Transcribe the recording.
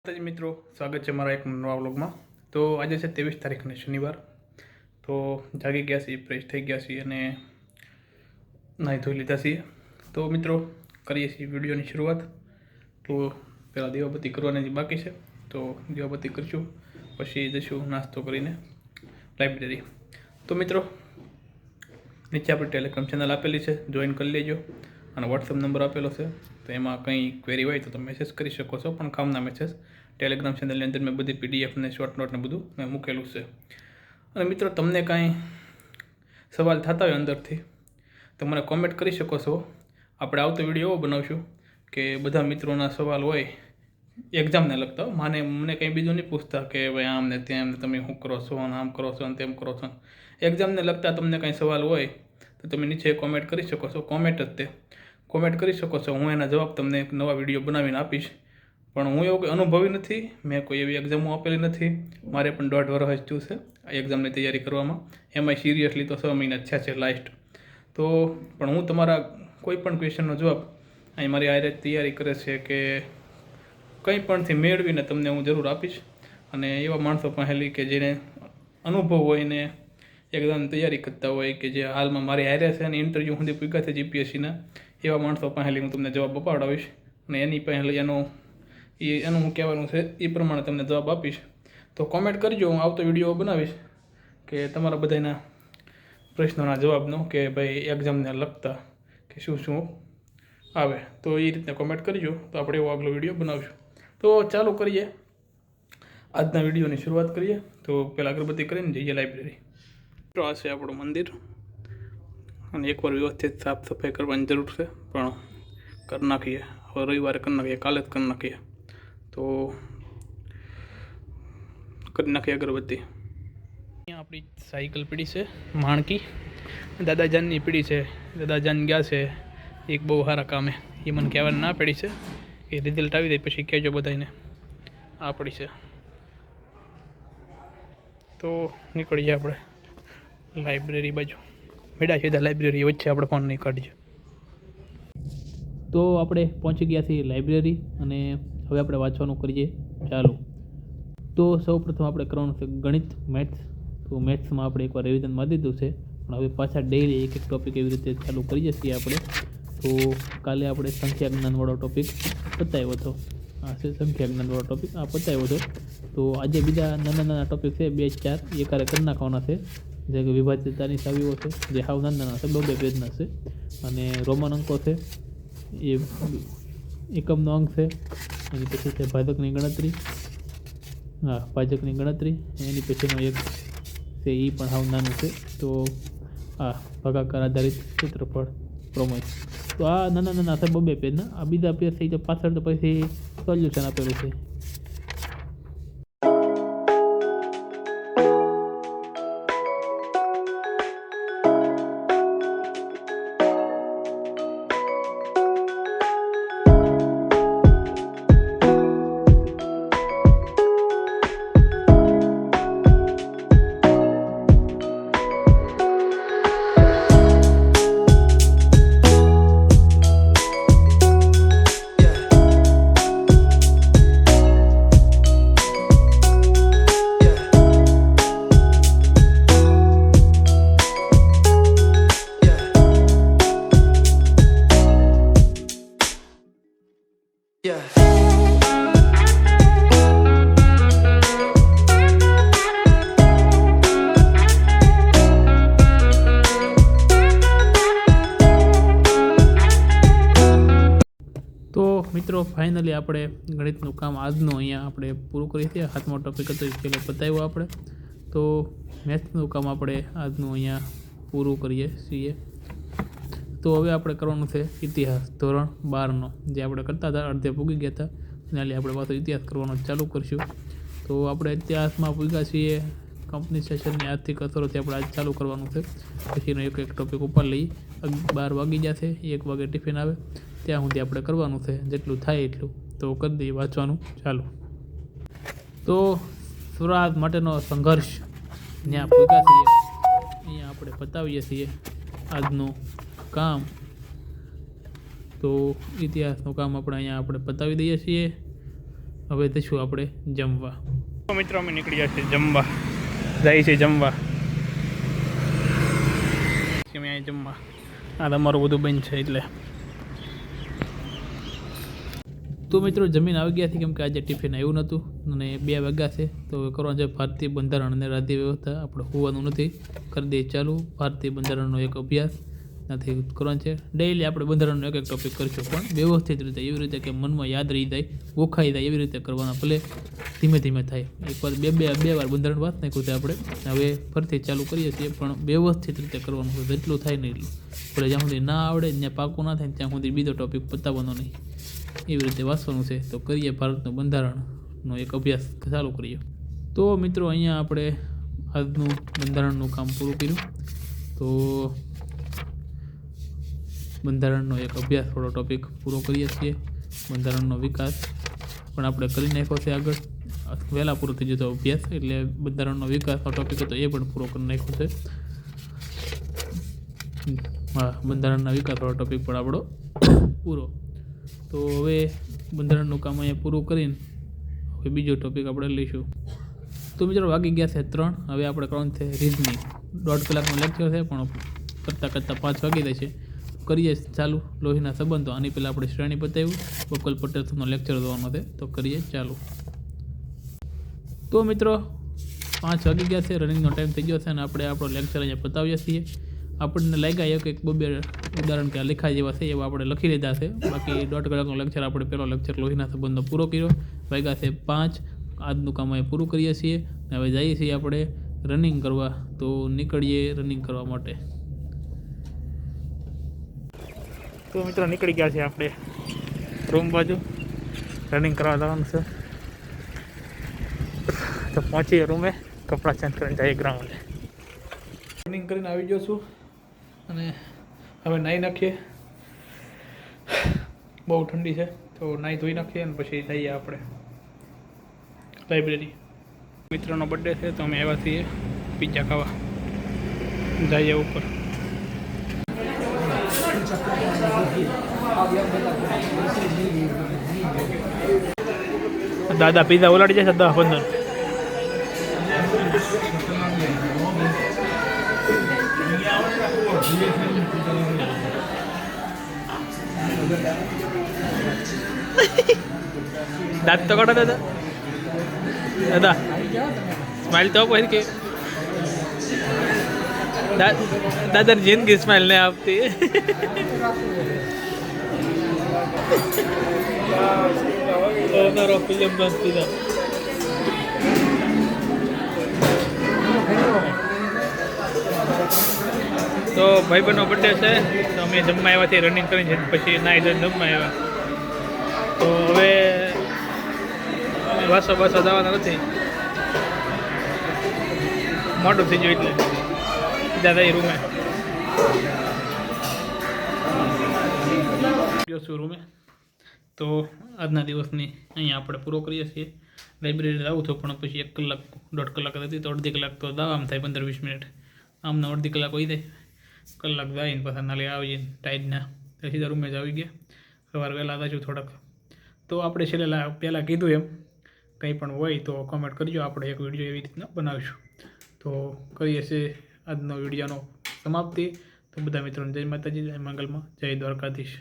માતાજી મિત્રો, સ્વાગત છે મારા એક નવા વ્લોગમાં। તો આજે છે 23 તારીખને શનિવાર। તો જાગી ગયા છીએ, ફ્રેશ થઈ ગયા છીએ અને નાહી ધોઈ લીધા છીએ। તો મિત્રો કરીએ છીએ વિડીયોની શરૂઆત। તો પહેલાં દીવાબત્તી કરવાની બાકી છે, તો દીવાબત્તી કરીશું, પછી જઈશું નાસ્તો કરીને લાઇબ્રેરી। તો મિત્રો નીચે આપણી ટેલિગ્રામ ચેનલ આપેલી છે, જોઈન કરી લેજો અને વોટ્સઅપ નંબર આપેલો છે, તો એમાં કંઈ ક્વેરી હોય તો તમે મેસેજ કરી શકો છો, પણ કામના મેસેજ। ટેલિગ્રામ ચેનલની અંદર મેં બધી PDF ને શોર્ટ નોટ ને બધું મેં મૂકેલું છે। અને મિત્રો તમને કાંઈ સવાલ થતા હોય અંદરથી તો મને કોમેન્ટ કરી શકો છો। આપણે આવતો વિડીયો એવો બનાવશું કે બધા મિત્રોના સવાલ હોય એક્ઝામને લગતા, મને કંઈ બીજું નહીં પૂછતા કે ભાઈ આમ ને તેમ ને તમે શું કરો છો અને આમ કરો છો અને તેમ કરો છો। એક્ઝામને લગતા તમને કાંઈ સવાલ હોય તો તમે નીચે કોમેન્ટ કરી શકો છો, કોમેન્ટ કરી શકો છો। હું એના જવાબ તમને એક નવા વિડીયો બનાવીને આપીશ। પણ હું એવું કંઈ અનુભવી નથી, મેં કોઈ એવી એક્ઝામો આપેલી નથી, મારે પણ 1.5 વર્ષ થયું છે આ એક્ઝામની તૈયારી કરવામાં, એમાંય સિરિયસલી તો 6 મહિના થયા છે લાસ્ટ। તો પણ હું તમારા કોઈ પણ ક્વેશ્ચનનો જવાબ અહીં મારી આરે તૈયારી કરે છે કે કંઈ પણથી મેળવીને તમને હું જરૂર આપીશ। અને એવા માણસો પહેલી કે જેને અનુભવ હોય ને એક્ઝામની તૈયારી કરતા હોય કે જે હાલમાં મારી હારે છે અને ઇન્ટરવ્યૂ સુધી પૂગ્યા છે GPSCના, એવા માણસો પહેલી હું તમને જવાબ અપાવડાવીશ અને એની પહેલી એનું હું કહેવાનું છે એ પ્રમાણે તમને જવાબ આપીશ। તો કોમેન્ટ કરજો, હું આવતો વિડીયો બનાવીશ કે તમારા બધાના પ્રશ્નોના જવાબનો, કે ભાઈ એક્ઝામને લગતા કે શું આવે, તો એ રીતના કોમેન્ટ કરજો, તો આપણે એવો આગલો વિડીયો બનાવીશું। તો ચાલુ કરીએ આજના વિડીયોની શરૂઆત કરીએ। તો પહેલાં અગરબત્તી કરીને જઈએ લાઇબ્રેરી। તો આ છે આપણું મંદિર અને એકવાર વ્યવસ્થિત સાફ સફાઈ કરવાની જરૂર છે, પણ કરી નાખીએ, હવે રવિવારે કરી નાખીએ, કાલે જ કરી નાખીએ। તો કરી નાખીએ અગરબત્તી। અહીંયા આપણી સાયકલ પડી છે માણકી, દાદાજાનની પડી છે, દાદાજાન ગયા છે એક બહુ સારા કામે, એ મને કહેવાની ના પડી છે એ રિઝલ્ટ આવી જાય પછી કહેજો બધાને। આ પડી છે, તો નીકળીએ આપણે લાઇબ્રેરી બાજુ, મેળા સીધા લાઇબ્રેરી વચ્ચે આપણે ફોન નહીં કાઢીએ। તો આપણે પહોંચી ગયા છીએ લાઇબ્રેરી અને હવે આપણે વાંચવાનું કરીએ ચાલુ। તો સૌપ્રથમ આપણે કરવાનું છે ગણિત, મેથ્સ। તો મેથ્સમાં આપણે એકવાર રિવિઝન મારી દીધું છે, પણ હવે પાછા ડેઈલી એક ટોપિક એવી રીતે ચાલુ કરીએ છીએ આપણે। તો કાલે આપણે સંખ્યા જ્ઞાનવાળો ટોપિક પતાવ્યો હતો, આ છે સંખ્યા જ્ઞાનવાળો ટોપિક, આ પતાવ્યો હતો। તો આજે બીજા નાના ટોપિક છે 2-4 એકારે કરી નાખવાના છે, જે કે વિભાજ્યતાની ચાવીઓ છે, જે હાવ નાના છે, 2 પેજના છે, અને રોમન અંકો છે, એ એકમનો અંક છે, એની પછી છે ભાજકની ગણતરી, ભાજકની ગણતરી, એની પછીનો એક છે એ પણ હાવ નાનું છે, તો આ ભાગાકાર આધારિત ક્ષેત્રફળ પ્રમેય। તો આ નાના છે 2 પેજના, આ બીજા પેજ થઈ જાય પાછળ તો પછી સોલ્યુશન આપેલું છે। તો મિત્રો ફાઇનલી આપણે ગણિતનું કામ આજનું અહીંયા આપણે પૂરું કરી દઈએ। 7મો ટોપિક હતો એ પહેલાં પતાવ્યો આપણે। તો મેથ્સનું કામ આપણે આજનું અહીંયા પૂરું કરીએ છીએ। તો હવે આપણે કરવાનું છે ઇતિહાસ ધોરણ 12નો, જે આપણે કરતા હતા, અડધે પૂગી ગયા હતા, એનાલી આપણે પાછો ઇતિહાસ કરવાનો ચાલુ કરીશું। તો આપણે ઇતિહાસમાં પૂગ્યા છીએ કંપની સેશનની આર્થિક અસરોથી આપણે આજ ચાલુ કરવાનું છે, પછીનો એક ટોપિક ઉપર લઈ 12 વાગી જશે, 1 વાગે ટિફિન આવે ત્યાં સુધી આપણે કરવાનું છે, જેટલું થાય એટલું। તો કરી દઈએ વાંચવાનું ચાલુ। તો સ્વરાજ માટેનો સંઘર્ષ ત્યાં પૂગ્યા છીએ, અહીંયા આપણે બતાવીએ છીએ આજનું કામ। તો ઇતિહાસનું કામ આપણે અહીંયા બતાવી દઈએ છીએ। હવે જઈશું આપણે જમવા. તો મિત્રો અમે નીકળી ગયા છીએ જમવા, જાય છે જમવા. અમે અહીં જમવા, આ તમારું બધું બંધ છે એટલે. તો મિત્રો જમીન આવી ગયા હતી, કેમ કે આજે ટિફિન આવ્યું નહોતું અને 2 વાગ્યા છે. તો હવે કરવાનું છે ભારતીય બંધારણ અને રાજ્ય વ્યવસ્થા. આપણે હોવાનું નથી, કરી દઈએ ચાલુ. ભારતીય બંધારણનો એક અભ્યાસ નથી કરવાનો છે. ડેઈલી આપણે બંધારણનો એક ટોપિક કરીશું, પણ વ્યવસ્થિત રીતે, એવી રીતે કે મનમાં યાદ રહી જાય, ઓખાઈ જાય એવી રીતે કરવાના. ભલે ધીમે ધીમે થાય. એકવાર બે વાર બંધારણ વાત નાખ્યું છે આપણે, હવે ફરીથી ચાલુ કરીએ છીએ, પણ વ્યવસ્થિત રીતે કરવાનું છે. જેટલું થાય ને એટલું. ભલે જ્યાં સુધી ના આવડે, જ્યાં પાકું ના થાય ત્યાં સુધી બીજો ટોપિક પતાવવાનો નહીં. એવી રીતે વાંચવાનું છે. તો કરીએ ભારતનું બંધારણનો એક અભ્યાસ ચાલુ કરીએ. તો મિત્રો અહીંયા આપણે આજનું બંધારણનું કામ પૂરું કર્યું. તો બંધારણનો એક અભ્યાસ થોડો ટોપિક પૂરો કરીએ છીએ. બંધારણનો વિકાસ પણ આપણે કરી નાખ્યો છે આગળ, વહેલા પૂરો થઈ જતો અભ્યાસ, એટલે બંધારણનો વિકાસનો ટોપિક હતો એ પણ પૂરો કરી નાખ્યો છે. હા, બંધારણના વિકાસવાળો ટોપિક પણ આપણો પૂરો. તો હવે બંધારણનું કામ અહીંયા પૂરું કરીને હવે બીજો ટોપિક આપણે લઈશું. તો મિત્રો વાગી ગયા છે 3. હવે આપણે કરવાનું છે રિઝનિંગ. 1.5 કલાકનો લેક્ચર છે, પણ કરતાં 5 વાગી જાય છે. કરીએ ચાલુ લોહીના સંબંધો. આની પહેલાં આપણે શ્રેણી બતાવ્યું, બકુલ પટેલ સરનો લેક્ચર જોવાનો છે. તો કરીએ ચાલુ. તો મિત્રો 5 વાગી ગયા છે, રનિંગનો ટાઈમ થઈ ગયો છે અને આપણે આપણો લેક્ચર અહીંયા બતાવીએ છીએ. આપણને લાગ્યા એક 2 ઉદાહરણ કે લેખા જેવા છે એવા આપણે લખી લીધા છે. બાકી 1.5 કલાકનો લેક્ચર આપણે પહેલો લેક્ચર લોહીના સંબંધનો પૂરો કર્યો. વાગ્યા છે 5. આજનું કામ અહીં પૂરું કરીએ છીએ. હવે જઈએ છીએ આપણે રનિંગ કરવા. તો નીકળીએ રનિંગ કરવા માટે. તો મિત્રો નીકળી ગયા છે આપણે રૂમ બાજુ, રનિંગ કરવા જવાનું છે. તો પહોંચીએ રૂમે, કપડાં ચેન્જ કરીને જઈએ ગ્રાઉન્ડે. રનિંગ કરીને આવી ગયો છું અને હવે નાહી નાખીએ. બહુ ઠંડી છે તો નાહી ધોઈ નાખીએ અને પછી જઈએ આપણે લાઇબ્રેરી. મિત્રનો બર્થડે છે તો અમે આવ્યા છીએ પિઝા ખાવા. જઈએ ઉપર. દાદા પિઝા ઓલાડી જશે 10-15. દાંત તો કાઢો દાદા. દાદા સ્માઇલ તો આપો કે દાદાની જિંદગી સ્માઇલ નહીં આપતી. તો ભાઈબંધનો બર્થડે છે તો અમે જમવા આવ્યા છીએ રનિંગ કરીને, પછી નાહી ધોઈને જમવા આવ્યા. તો હવે વાસો જવાના નથી, મોટું થઈ ગયું એટલે સીધા થઈ રૂમે. ગયો છું રૂમે. તો આજના દિવસની અહીંયા આપણે પૂરો કરીએ છીએ. લાઇબ્રેરી આવું છું પણ પછી 1 કલાક 1.5 કલાક હતી, તો અડધી કલાક તો આમ થાય 15-20 મિનિટ. આમને અડધી કલાક હોય જાય, કલાક જઈને પાછા નાલે આવી જઈને ટાઈડના સીધા રૂમે જ આવી ગયા. સવારે વહેલા હતા થોડાક. તો આપણે છેલ્લે પહેલાં કીધું એમ કંઈ પણ હોય તો કોમેન્ટ કરજો, આપણે એક વિડીયો એવી રીતના બનાવીશું. તો કરીએ છીએ આજનો વિડીયોનો સમાપ્તિ. તો બધા મિત્રોને જય માતાજી, જય મંગલમાં, જય દ્વારકાધીશ.